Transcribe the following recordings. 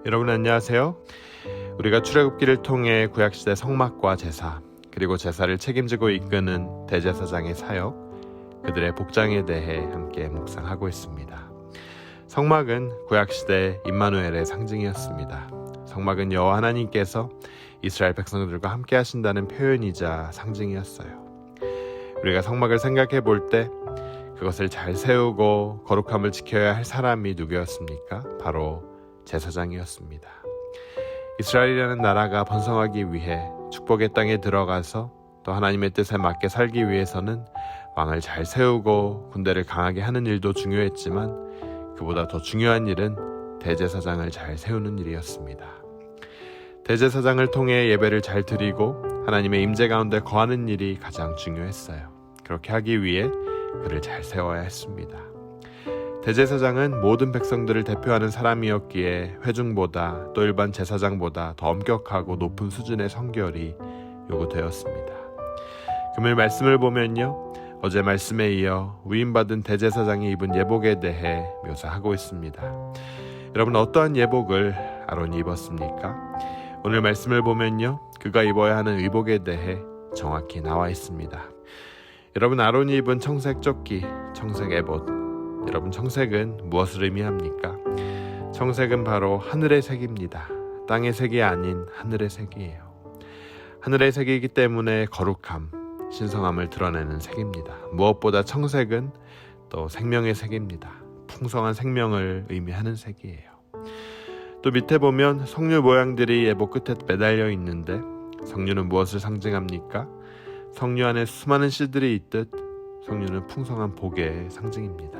여러분 안녕하세요. 우리가 출애굽기를 통해 구약시대 성막과 제사, 그리고 제사를 책임지고 이끄는 대제사장의 사역, 그들의 복장에 대해 함께 묵상하고 있습니다. 성막은 구약시대 임마누엘의 상징이었습니다. 성막은 여호와 하나님께서 이스라엘 백성들과 함께 하신다는 표현이자 상징이었어요. 우리가 성막을 생각해 볼 때 그것을 잘 세우고 거룩함을 지켜야 할 사람이 누구였습니까? 바로 제사장이었습니다. 이스라엘이라는 나라가 번성하기 위해 축복의 땅에 들어가서 또 하나님의 뜻에 맞게 살기 위해서는 왕을 잘 세우고 군대를 강하게 하는 일도 중요했지만 그보다 더 중요한 일은 대제사장을 잘 세우는 일이었습니다. 대제사장을 통해 예배를 잘 드리고 하나님의 임재 가운데 거하는 일이 가장 중요했어요. 그렇게 하기 위해 그를 잘 세워야 했습니다. 대제사장은 모든 백성들을 대표하는 사람이었기에 회중보다 또 일반 제사장보다 더 엄격하고 높은 수준의 성결이 요구되었습니다. 금요일 말씀을 보면요, 어제 말씀에 이어 위임받은 대제사장이 입은 예복에 대해 묘사하고 있습니다. 여러분, 어떠한 예복을 아론이 입었습니까? 오늘 말씀을 보면요, 그가 입어야 하는 의복에 대해 정확히 나와 있습니다. 여러분, 아론이 입은 청색 조끼, 청색 에봇, 여러분, 청색은 무엇을 의미합니까? 청색은 바로 하늘의 색입니다. 땅의 색이 아닌 하늘의 색이에요. 하늘의 색이기 때문에 거룩함, 신성함을 드러내는 색입니다. 무엇보다 청색은 또 생명의 색입니다. 풍성한 생명을 의미하는 색이에요. 또 밑에 보면 석류 모양들이 예복 끝에 매달려 있는데 석류는 무엇을 상징합니까? 석류 안에 수많은 씨들이 있듯 석류는 풍성한 복의 상징입니다.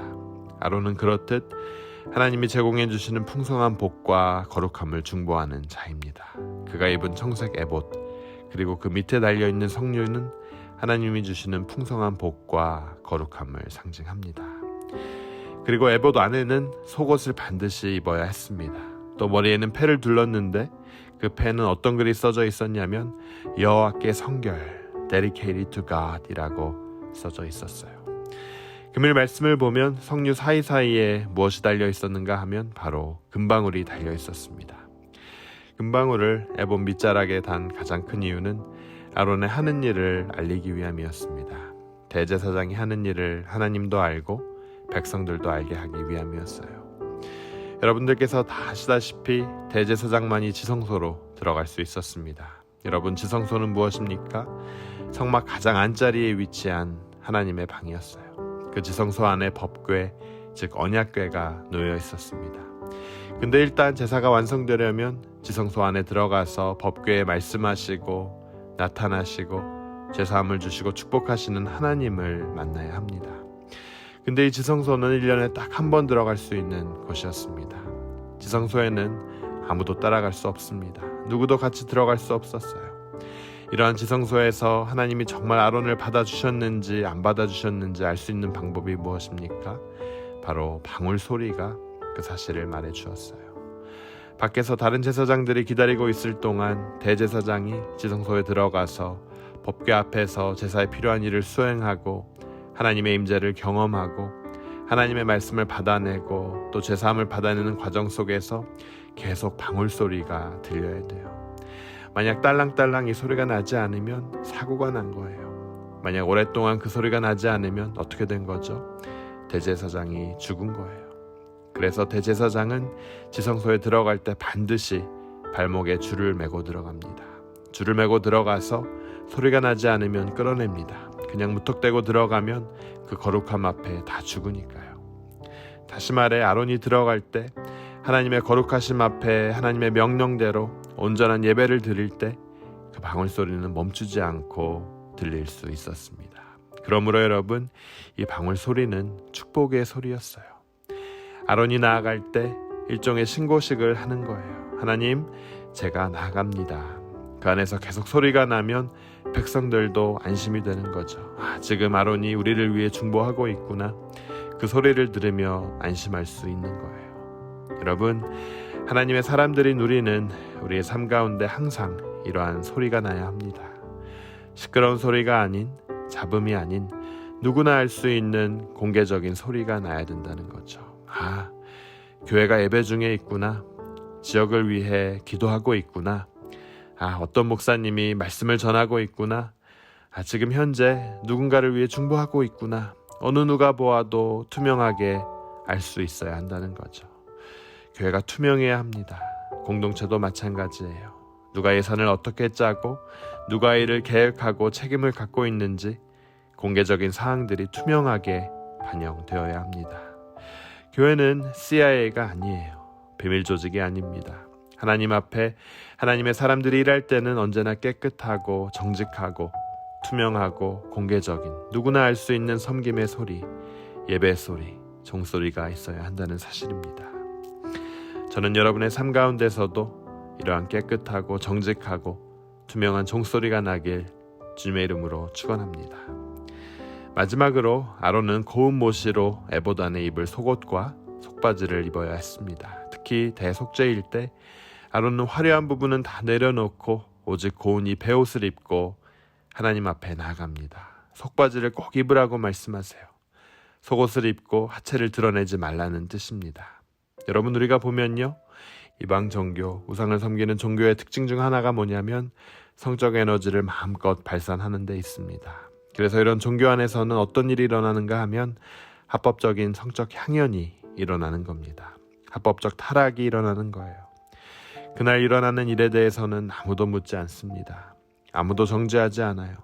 아론은 그렇듯 하나님이 제공해 주시는 풍성한 복과 거룩함을 중보하는 자입니다. 그가 입은 청색 에봇, 그리고 그 밑에 달려있는 석류는 하나님이 주시는 풍성한 복과 거룩함을 상징합니다. 그리고 에봇 안에는 속옷을 반드시 입어야 했습니다. 또 머리에는 패를 둘렀는데 그 패는 어떤 글이 써져 있었냐면 여호와께 성결, dedicated to God 이라고 써져 있었어요. 금일 말씀을 보면 석류 사이사이에 무엇이 달려 있었는가 하면 바로 금방울이 달려 있었습니다. 금방울을 에봇 밑자락에 단 가장 큰 이유는 아론의 하는 일을 알리기 위함이었습니다. 대제사장이 하는 일을 하나님도 알고 백성들도 알게 하기 위함이었어요. 여러분들께서 다 아시다시피 대제사장만이 지성소로 들어갈 수 있었습니다. 여러분, 지성소는 무엇입니까? 성막 가장 안자리에 위치한 하나님의 방이었어요. 그 지성소 안에 법궤, 즉 언약궤가 놓여 있었습니다. 근데 일단 제사가 완성되려면 지성소 안에 들어가서 법궤에 말씀하시고 나타나시고 제사함을 주시고 축복하시는 하나님을 만나야 합니다. 근데 이 지성소는 1년에 딱 한 번 들어갈 수 있는 곳이었습니다. 지성소에는 아무도 따라갈 수 없습니다. 누구도 같이 들어갈 수 없었어요. 이러한 지성소에서 하나님이 정말 아론을 받아주셨는지 안 받아주셨는지 알 수 있는 방법이 무엇입니까? 바로 방울 소리가 그 사실을 말해 주었어요. 밖에서 다른 제사장들이 기다리고 있을 동안 대제사장이 지성소에 들어가서 법궤 앞에서 제사에 필요한 일을 수행하고 하나님의 임재를 경험하고 하나님의 말씀을 받아내고 또 제사함을 받아내는 과정 속에서 계속 방울 소리가 들려야 돼요. 만약 딸랑딸랑 이 소리가 나지 않으면 사고가 난 거예요. 만약 오랫동안 그 소리가 나지 않으면 어떻게 된 거죠? 대제사장이 죽은 거예요. 그래서 대제사장은 지성소에 들어갈 때 반드시 발목에 줄을 메고 들어갑니다. 줄을 메고 들어가서 소리가 나지 않으면 끌어냅니다. 그냥 무턱대고 들어가면 그 거룩함 앞에 다 죽으니까요. 다시 말해, 아론이 들어갈 때 하나님의 거룩하심 앞에 하나님의 명령대로 온전한 예배를 드릴 때 그 방울 소리는 멈추지 않고 들릴 수 있었습니다. 그러므로 여러분, 이 방울 소리는 축복의 소리였어요. 아론이 나아갈 때 일종의 신고식을 하는 거예요. 하나님, 제가 나아갑니다. 그 안에서 계속 소리가 나면 백성들도 안심이 되는 거죠. 지금 아론이 우리를 위해 중보하고 있구나. 그 소리를 들으며 안심할 수 있는 거예요. 여러분, 하나님의 사람들이 누리는 우리의 삶 가운데 항상 이러한 소리가 나야 합니다. 시끄러운 소리가 아닌, 잡음이 아닌 누구나 알 수 있는 공개적인 소리가 나야 된다는 거죠. 교회가 예배 중에 있구나. 지역을 위해 기도하고 있구나. 어떤 목사님이 말씀을 전하고 있구나. 지금 현재 누군가를 위해 중보하고 있구나. 어느 누가 보아도 투명하게 알 수 있어야 한다는 거죠. 교회가 투명해야 합니다. 공동체도 마찬가지예요. 누가 예산을 어떻게 짜고 누가 이를 계획하고 책임을 갖고 있는지 공개적인 사항들이 투명하게 반영되어야 합니다. 교회는 CIA가 아니에요. 비밀 조직이 아닙니다. 하나님 앞에 하나님의 사람들이 일할 때는 언제나 깨끗하고 정직하고 투명하고 공개적인 누구나 알 수 있는 섬김의 소리, 예배 소리, 종소리가 있어야 한다는 사실입니다. 저는 여러분의 삶 가운데서도 이러한 깨끗하고 정직하고 투명한 종소리가 나길 주님의 이름으로 축원합니다. 마지막으로 아론은 고운 모시로 에봇 안에 입을 속옷과 속바지를 입어야 했습니다. 특히 대속죄일 때 아론은 화려한 부분은 다 내려놓고 오직 고운 이 베옷을 입고 하나님 앞에 나아갑니다. 속바지를 꼭 입으라고 말씀하세요. 속옷을 입고 하체를 드러내지 말라는 뜻입니다. 여러분, 우리가 보면요, 이방 종교, 우상을 섬기는 종교의 특징 중 하나가 뭐냐면 성적 에너지를 마음껏 발산하는 데 있습니다. 그래서 이런 종교 안에서는 어떤 일이 일어나는가 하면 합법적인 성적 향연이 일어나는 겁니다. 합법적 타락이 일어나는 거예요. 그날 일어나는 일에 대해서는 아무도 묻지 않습니다. 아무도 정죄하지 않아요.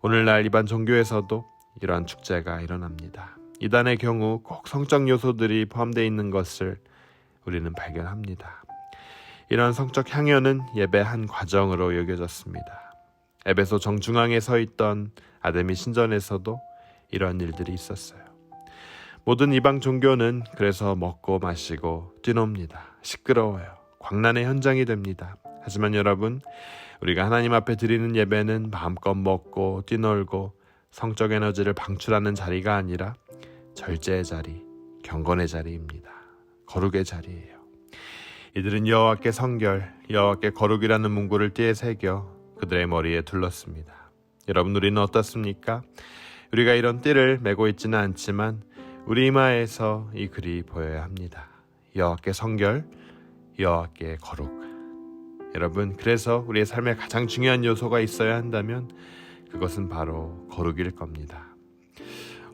오늘날 일반 종교에서도 이러한 축제가 일어납니다. 이단의 경우 꼭 성적 요소들이 포함되어 있는 것을 우리는 발견합니다. 이런 성적 향연은 예배 한 과정으로 여겨졌습니다. 에베소 정중앙에 서 있던 아데미 신전에서도 이런 일들이 있었어요. 모든 이방 종교는 그래서 먹고 마시고 뛰놉니다. 시끄러워요. 광란의 현장이 됩니다. 하지만 여러분, 우리가 하나님 앞에 드리는 예배는 마음껏 먹고 뛰놀고 성적 에너지를 방출하는 자리가 아니라 절제의 자리, 경건의 자리입니다. 거룩의 자리예요. 이들은 여호와께 성결, 여호와께 거룩이라는 문구를 띠에 새겨 그들의 머리에 둘렀습니다. 여러분, 우리는 어떻습니까? 우리가 이런 띠를 메고 있지는 않지만 우리 이마에서 이 글이 보여야 합니다. 여호와께 성결, 여호와께 거룩. 여러분, 그래서 우리의 삶에 가장 중요한 요소가 있어야 한다면 그것은 바로 거룩일 겁니다.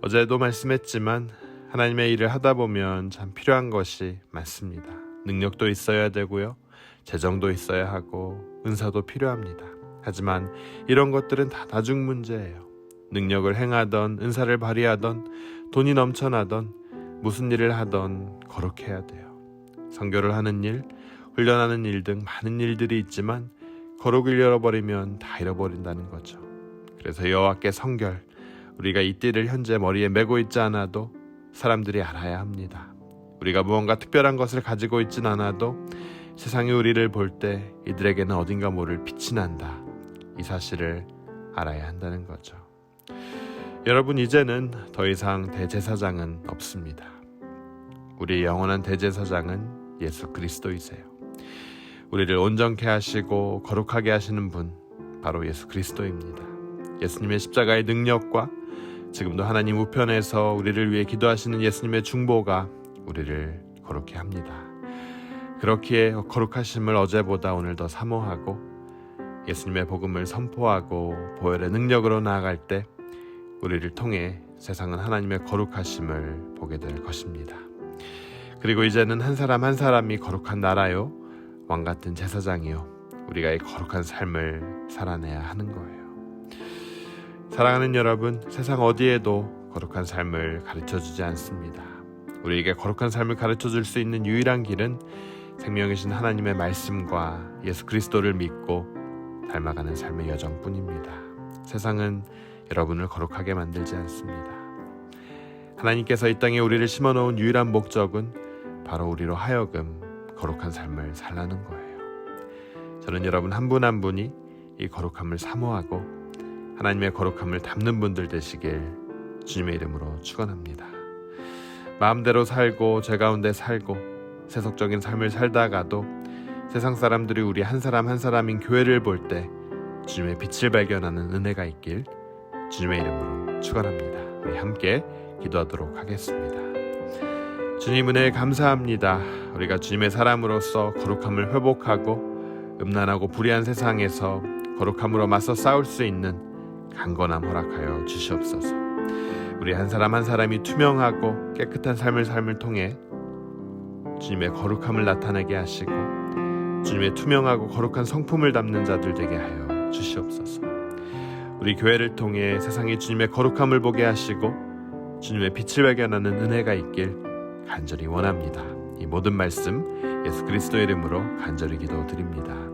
어제도 말씀했지만 하나님의 일을 하다 보면 참 필요한 것이 많습니다. 능력도 있어야 되고요. 재정도 있어야 하고 은사도 필요합니다. 하지만 이런 것들은 다 나중 문제예요. 능력을 행하던 은사를 발휘하던 돈이 넘쳐나던 무슨 일을 하던 거룩해야 돼요. 선교를 하는 일, 훈련하는 일 등 많은 일들이 있지만 거룩을 잃어버리면 다 잃어버린다는 거죠. 그래서 여호와께 성결, 우리가 이 띠를 현재 머리에 메고 있지 않아도 사람들이 알아야 합니다. 우리가 무언가 특별한 것을 가지고 있진 않아도 세상이 우리를 볼 때 이들에게는 어딘가 모를 빛이 난다. 이 사실을 알아야 한다는 거죠. 여러분, 이제는 더 이상 대제사장은 없습니다. 우리의 영원한 대제사장은 예수 그리스도이세요. 우리를 온전케 하시고 거룩하게 하시는 분, 바로 예수 그리스도입니다. 예수님의 십자가의 능력과 지금도 하나님 우편에서 우리를 위해 기도하시는 예수님의 중보가 우리를 거룩케 합니다. 그렇기에 거룩하심을 어제보다 오늘 더 사모하고 예수님의 복음을 선포하고 보혈의 능력으로 나아갈 때 우리를 통해 세상은 하나님의 거룩하심을 보게 될 것입니다. 그리고 이제는 한 사람 한 사람이 거룩한 나라요, 왕같은 제사장이요, 우리가 이 거룩한 삶을 살아내야 하는 거예요. 사랑하는 여러분, 세상 어디에도 거룩한 삶을 가르쳐주지 않습니다. 우리에게 거룩한 삶을 가르쳐줄 수 있는 유일한 길은 생명이신 하나님의 말씀과 예수 그리스도를 믿고 닮아가는 삶의 여정뿐입니다. 세상은 여러분을 거룩하게 만들지 않습니다. 하나님께서 이 땅에 우리를 심어놓은 유일한 목적은 바로 우리로 하여금 거룩한 삶을 살라는 거예요. 저는 여러분 한 분 한 분이 이 거룩함을 사모하고 하나님의 거룩함을 담는 분들 되시길 주님의 이름으로 축원합니다. 마음대로 살고 죄 가운데 살고 세속적인 삶을 살다가도 세상 사람들이 우리 한 사람 한 사람인 교회를 볼 때 주님의 빛을 발견하는 은혜가 있길 주님의 이름으로 축원합니다. 우리 함께 기도하도록 하겠습니다. 주님 은혜에 감사합니다. 우리가 주님의 사람으로서 거룩함을 회복하고 음란하고 불의한 세상에서 거룩함으로 맞서 싸울 수 있는 강건함 허락하여 주시옵소서. 우리 한 사람 한 사람이 투명하고 깨끗한 삶을 통해 주님의 거룩함을 나타내게 하시고 주님의 투명하고 거룩한 성품을 담는 자들 되게 하여 주시옵소서. 우리 교회를 통해 세상에 주님의 거룩함을 보게 하시고 주님의 빛을 발견하는 은혜가 있길 간절히 원합니다. 이 모든 말씀 예수 그리스도의 이름으로 간절히 기도드립니다.